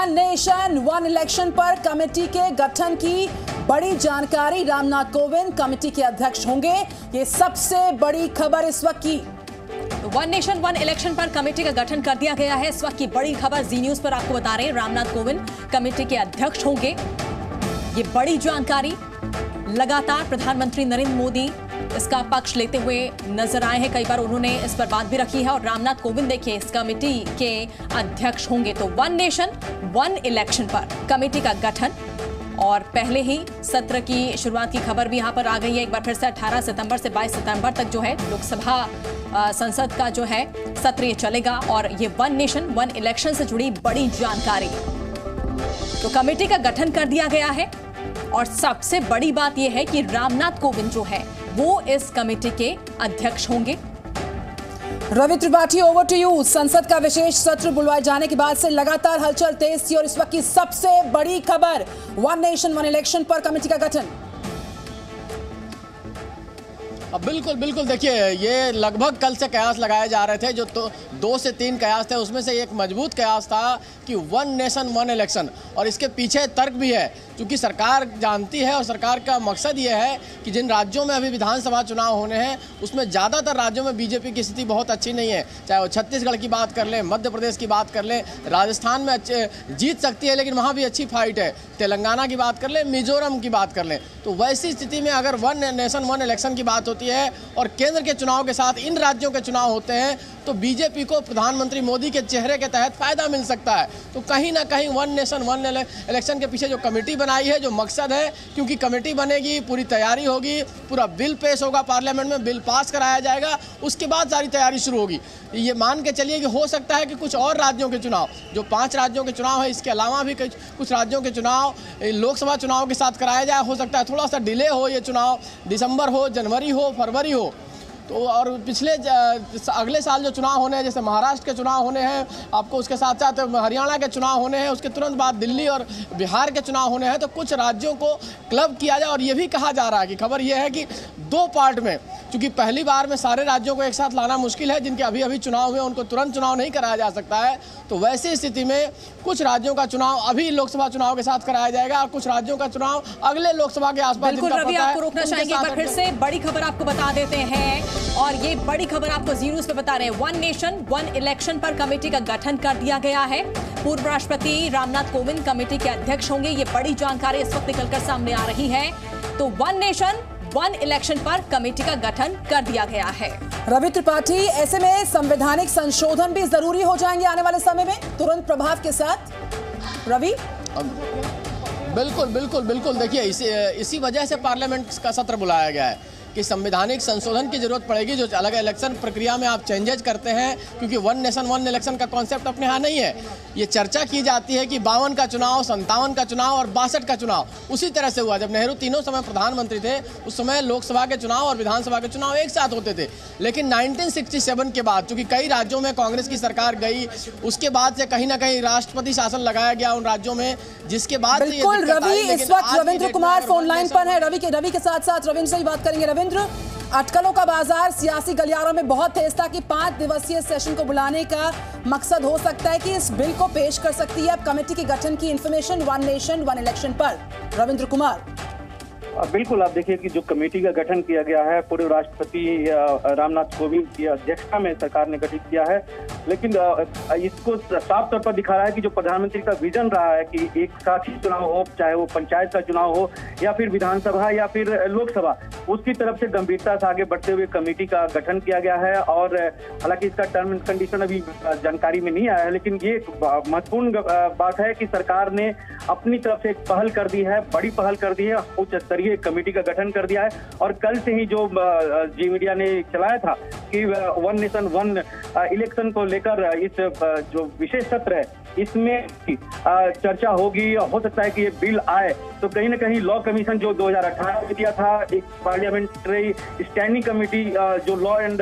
One nation one election पर committee के गठन की बड़ी जानकारी। रामनाथ कोविंद कमेटी के अध्यक्ष होंगे, ये सबसे बड़ी खबर इस वक्त की। वन नेशन वन इलेक्शन पर कमेटी का गठन कर दिया गया है। इस वक्त की बड़ी खबर जी न्यूज पर आपको बता रहे हैं, रामनाथ कोविंद कमेटी के अध्यक्ष होंगे, ये बड़ी जानकारी। लगातार प्रधानमंत्री नरेंद्र मोदी इसका पक्ष लेते हुए नजर आए हैं, कई बार उन्होंने इस पर बात भी रखी है। और रामनाथ कोविंद देखिए इस कमेटी के अध्यक्ष होंगे। तो वन नेशन वन इलेक्शन पर कमेटी का गठन, और पहले ही सत्र की शुरुआत की खबर भी यहां पर आ गई है। एक बार फिर से 18 सितंबर से 22 सितंबर तक जो है लोकसभा संसद का जो है सत्र ये चलेगा, और ये वन नेशन वन इलेक्शन से जुड़ी बड़ी जानकारी। तो कमेटी का गठन कर दिया गया है, और सबसे बड़ी बात यह है कि रामनाथ कोविंद जो है वो इस कमेटी के अध्यक्ष होंगे। Ravi Tripathi, over to you. संसद का विशेष सत्र बुलवाए जाने के बाद से लगातार हलचल तेज थी, और इस वक्त की सबसे बड़ी खबर वन नेशन वन इलेक्शन पर कमेटी का गठन। बिल्कुल बिल्कुल, देखिए ये लगभग कल से कयास लगाए जा रहे थे, जो तो 2 से 3 कयास थे, उसमें से एक मजबूत कयास था कि वन नेशन वन इलेक्शन। और इसके पीछे तर्क भी है, क्योंकि सरकार जानती है और सरकार का मकसद ये है कि जिन राज्यों में अभी विधानसभा चुनाव होने हैं उसमें ज़्यादातर राज्यों में बीजेपी की स्थिति बहुत अच्छी नहीं है। चाहे वो छत्तीसगढ़ की बात कर लें, मध्य प्रदेश की बात कर लें, राजस्थान में जीत सकती है लेकिन वहाँ भी अच्छी फाइट है, तेलंगाना की बात कर लें, मिजोरम की बात कर लें। तो वैसी स्थिति में अगर वन नेशन वन इलेक्शन की बात होती है और केंद्र के चुनाव के साथ इन राज्यों के चुनाव होते हैं, तो बीजेपी को प्रधानमंत्री मोदी के चेहरे के तहत फायदा मिल सकता है। तो कहीं ना कहीं वन नेशन वन इलेक्शन के पीछे जो कमेटी बनाई है, जो मकसद है, क्योंकि कमेटी बनेगी, पूरी तैयारी होगी, पूरा बिल पेश होगा पार्लियामेंट में, बिल पास कराया जाएगा, उसके बाद सारी तैयारी शुरू होगी। ये मान के चलिए कि हो सकता है कि कुछ और राज्यों के चुनाव, जो 5 राज्यों के चुनाव है, इसके अलावा भी कुछ राज्यों के चुनाव लोकसभा चुनाव के साथ कराया जाए। हो सकता है थोड़ा सा डिले हो, ये चुनाव दिसंबर हो, जनवरी हो, फरवरी हो। तो और पिछले अगले साल जो चुनाव होने हैं, जैसे महाराष्ट्र के चुनाव होने हैं आपको, उसके साथ साथ हरियाणा के चुनाव होने हैं, उसके तुरंत बाद दिल्ली और बिहार के चुनाव होने हैं, तो कुछ राज्यों को क्लब किया जाए। और ये भी कहा जा रहा है कि खबर ये है कि 2 पार्ट में, क्योंकि पहली बार में सारे राज्यों को एक साथ लाना मुश्किल है, जिनके अभी अभी चुनाव हुए उनको तुरंत चुनाव नहीं कराया जा सकता है। तो वैसी स्थिति में कुछ राज्यों का चुनाव अभी लोकसभा चुनाव के साथ कराया जाएगा, और कुछ राज्यों का चुनाव अगले लोकसभा के आसपास। बिल्कुल रवि, आपको रोकना चाहेंगे, एक बार फिर से बड़ी खबर आपको बता देते हैं, और ये बड़ी खबर आपको जी न्यूज पे बता रहे हैं। वन नेशन वन इलेक्शन पर कमेटी का गठन कर दिया गया है। पूर्व राष्ट्रपति रामनाथ कोविंद कमेटी के अध्यक्ष होंगे, ये बड़ी जानकारी इस वक्त निकलकर सामने आ रही है। तो वन नेशन वन इलेक्शन पर कमेटी का गठन कर दिया गया है। रवि त्रिपाठी, ऐसे में संवैधानिक संशोधन भी जरूरी हो जाएंगे आने वाले समय में तुरंत प्रभाव के साथ। रवि, बिल्कुल बिल्कुल बिल्कुल, देखिए इसी वजह से पार्लियामेंट का सत्र बुलाया गया है कि संवैधानिक संशोधन की जरूरत पड़ेगी। जो अलग इलेक्शन प्रक्रिया में आप चेंजेस करते हैं, क्योंकि वन नेशन वन इलेक्शन का कॉन्सेप्ट अपने यहाँ नहीं है। ये चर्चा की जाती है कि 52 का चुनाव, 57 का चुनाव और 62 का चुनाव उसी तरह से हुआ। जब नेहरू तीनों समय प्रधानमंत्री थे, उस समय लोकसभा के चुनाव और विधानसभा के चुनाव एक साथ होते थे। लेकिन 1967 के बाद, चूंकि कई राज्यों में कांग्रेस की सरकार गई, उसके बाद से कहीं ना कहीं राष्ट्रपति शासन लगाया गया उन राज्यों में, जिसके बाद बिल्कुल रवि, इस वक्त रविंद्र कुमार फोन लाइन पर है। रवि के साथ साथ रविंद्र से ही बात करेंगे। रविंद्र, अटकलों का बाजार सियासी गलियारों में बहुत तेज था कि 5 दिवसीय सेशन को बुलाने का मकसद हो सकता है कि इस बिल को पेश कर सकती है अब कमेटी के गठन की information one nation one election पर। रविंद्र कुमार, बिल्कुल, आप देखिए कि जो कमेटी का गठन किया गया है, पूर्व राष्ट्रपति रामनाथ कोविंद की अध्यक्षता में सरकार ने गठित किया है, लेकिन इसको साफ तौर पर दिखा रहा है कि जो प्रधानमंत्री का विजन रहा है कि एक साथ ही चुनाव हो, चाहे वो पंचायत का चुनाव हो या फिर विधानसभा या फिर लोकसभा, उसकी तरफ से गंभीरता से आगे बढ़ते हुए कमेटी का गठन किया गया है। और हालांकि इसका टर्म एंड कंडीशन अभी जानकारी में नहीं आया है, लेकिन ये महत्वपूर्ण बात है कि सरकार ने अपनी तरफ से एक पहल कर दी है, बड़ी पहल कर दी है, उच्च स्तरीय कमेटी का गठन कर दिया है। और कल से ही जो जी मीडिया ने चलाया था कि वन नेशन वन इलेक्शन को लेकर इस जो विशेष सत्र है इसमें चर्चा होगी, हो सकता है कि ये बिल आए। तो कहीं ना कहीं लॉ कमीशन जो 2018 में दिया था, एक पार्लियामेंट्री स्टैंडिंग कमेटी जो लॉ एंड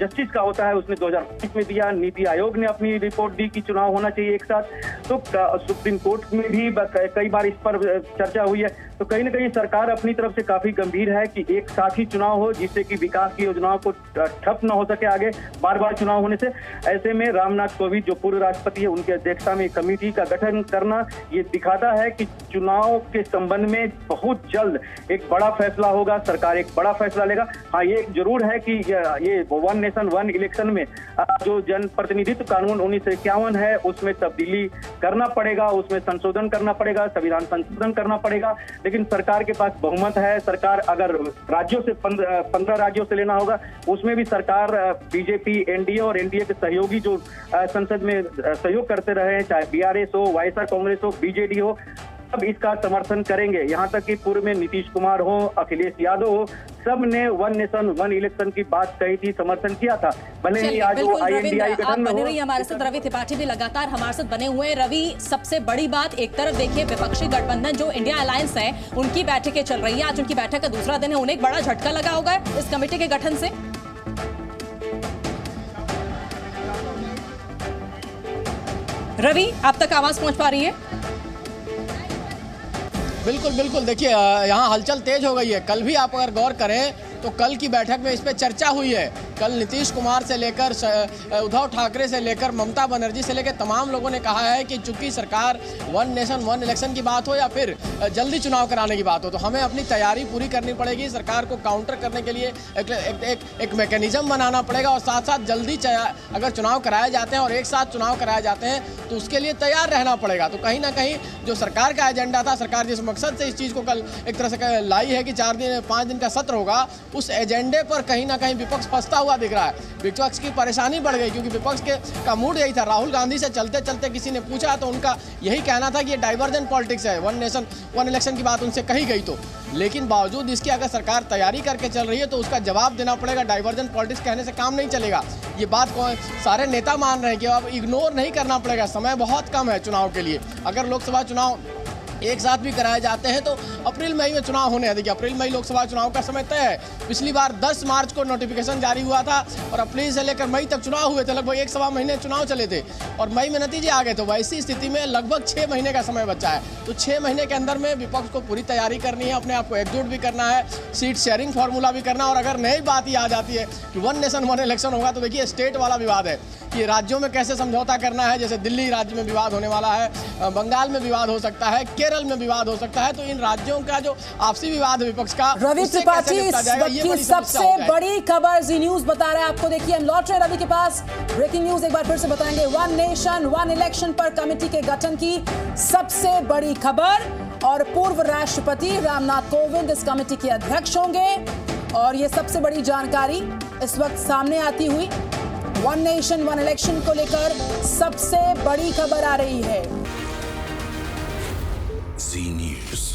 जस्टिस का होता है, उसने 2025 में दिया। नीति आयोग ने अपनी रिपोर्ट दी कि चुनाव होना चाहिए एक साथ। तो सुप्रीम कोर्ट में भी कई बार इस पर चर्चा हुई है। तो कहीं ना कहीं सरकार अपनी तरफ से काफी गंभीर है कि एक साथ ही चुनाव हो, जिससे कि विकास की योजनाओं को ठप न हो सके आगे बार बार चुनाव होने से। ऐसे में रामनाथ कोविंद जो पूर्व राष्ट्रपति है, उनके अध्यक्ष अध्यक्षता में कमेटी का गठन करना ये दिखाता है कि चुनाव के संबंध में बहुत जल्द एक बड़ा फैसला होगा, सरकार एक बड़ा फैसला लेगा। हाँ, ये जरूर है कि ये वन नेशन वन इलेक्शन में जो जनप्रतिनिधित्व कानून 1951 है उसमें तब्दीली करना पड़ेगा, उसमें संशोधन करना पड़ेगा, संविधान संशोधन करना पड़ेगा। लेकिन सरकार के पास बहुमत है। सरकार अगर राज्यों से 15 राज्यों से लेना होगा, उसमें भी सरकार बीजेपी, एनडीए और एनडीए के सहयोगी जो संसद में सहयोग करते रहे हैं, चाहे बीआरएस हो, वाईएसआर कांग्रेस हो, बीजेडी हो, सब इसका समर्थन करेंगे। यहाँ तक कि पूर्व में नीतीश कुमार हो, अखिलेश यादव हो, सब ने वन नेशन वन इलेक्शन की बात कही थी, समर्थन किया था। भले ही आज वो INDI गठन में हो। हमारे साथ रवि त्रिपाठी भी लगातार हमारे साथ बने हुए हैं। रवि, सबसे बड़ी बात, एक तरफ देखिए विपक्षी गठबंधन जो इंडिया अलायंस है उनकी बैठकें चल रही है, आज उनकी बैठक का दूसरा दिन है, उन्हें एक बड़ा झटका लगा होगा इस कमेटी के गठन से। रवि, आप तक आवाज पहुंच पा रही है? बिल्कुल बिल्कुल, देखिए यहाँ हलचल तेज हो गई है। कल भी आप अगर गौर करें तो कल की बैठक में इस पे चर्चा हुई है। कल नीतीश कुमार से लेकर उद्धव ठाकरे से लेकर ममता बनर्जी से लेकर तमाम लोगों ने कहा है कि चूंकि सरकार वन नेशन वन इलेक्शन की बात हो या फिर जल्दी चुनाव कराने की बात हो, तो हमें अपनी तैयारी पूरी करनी पड़ेगी। सरकार को काउंटर करने के लिए एक मैकेनिज्म बनाना पड़ेगा और साथ साथ जल्दी अगर चुनाव कराए जाते हैं और एक साथ चुनाव कराए जाते हैं तो उसके लिए तैयार रहना पड़ेगा। तो कहीं ना कहीं जो सरकार का एजेंडा था, सरकार जिस मकसद से इस चीज़ को कल एक तरह से लाई है कि 5 दिन का सत्र होगा, उस एजेंडे पर कहीं ना कहीं विपक्ष फंसता हुआ दिख रहा है। विपक्ष की परेशानी बढ़ गई क्योंकि विपक्ष का मूड यही था। राहुल गांधी से चलते चलते किसी ने पूछा तो उनका यही कहना था कि ये डाइवर्जेंट पॉलिटिक्स है, वन नेशन वन इलेक्शन की बात उनसे कही गई तो। लेकिन बावजूद इसके अगर सरकार तैयारी करके चल रही है तो उसका जवाब देना पड़ेगा। डाइवर्जेंट पॉलिटिक्स कहने से काम नहीं चलेगा। ये बात सारे नेता मान रहे हैं कि अब इग्नोर नहीं करना पड़ेगा। समय बहुत कम है चुनाव के लिए। अगर लोकसभा चुनाव एक साथ भी कराए जाते हैं तो अप्रैल मई में चुनाव होने हैं। देखिए अप्रैल मई लोकसभा चुनाव का समय तय है। पिछली बार 10 मार्च को नोटिफिकेशन जारी हुआ था और अप्रैल से लेकर मई तक चुनाव हुए थे। लगभग 1 महीने चुनाव चले थे और मई में नतीजे आ गए। तो वैसी स्थिति में लगभग 6 महीने का समय बचा है। तो 6 महीने के अंदर में विपक्ष को पूरी तैयारी करनी है, अपने आप को एकजुट भी करना है, सीट शेयरिंग फार्मूला भी करना। और अगर नई बात ही आ जाती है कि वन नेशन वन इलेक्शन होगा तो देखिए स्टेट वाला विवाद है कि राज्यों में कैसे समझौता करना है। जैसे दिल्ली राज्य में विवाद होने वाला है, बंगाल में विवाद हो सकता है, केरल में विवाद हो सकता है। तो इन राज्यों का जो आपसी विवाद है विपक्ष का, रवि त्रिपाठी की सबसे बड़ी खबर जी न्यूज बता रहे हैं आपको। देखिए हम लौट रहे रवि के पास। ब्रेकिंग न्यूज एक बार फिर से बताएंगे। वन नेशन वन इलेक्शन पर कमेटी के गठन की सबसे बड़ी खबर और पूर्व राष्ट्रपति रामनाथ कोविंद इस कमेटी के अध्यक्ष होंगे। और ये सबसे बड़ी जानकारी इस वक्त सामने आती हुई वन नेशन वन इलेक्शन को लेकर सबसे बड़ी खबर आ रही है। जी न्यूज़।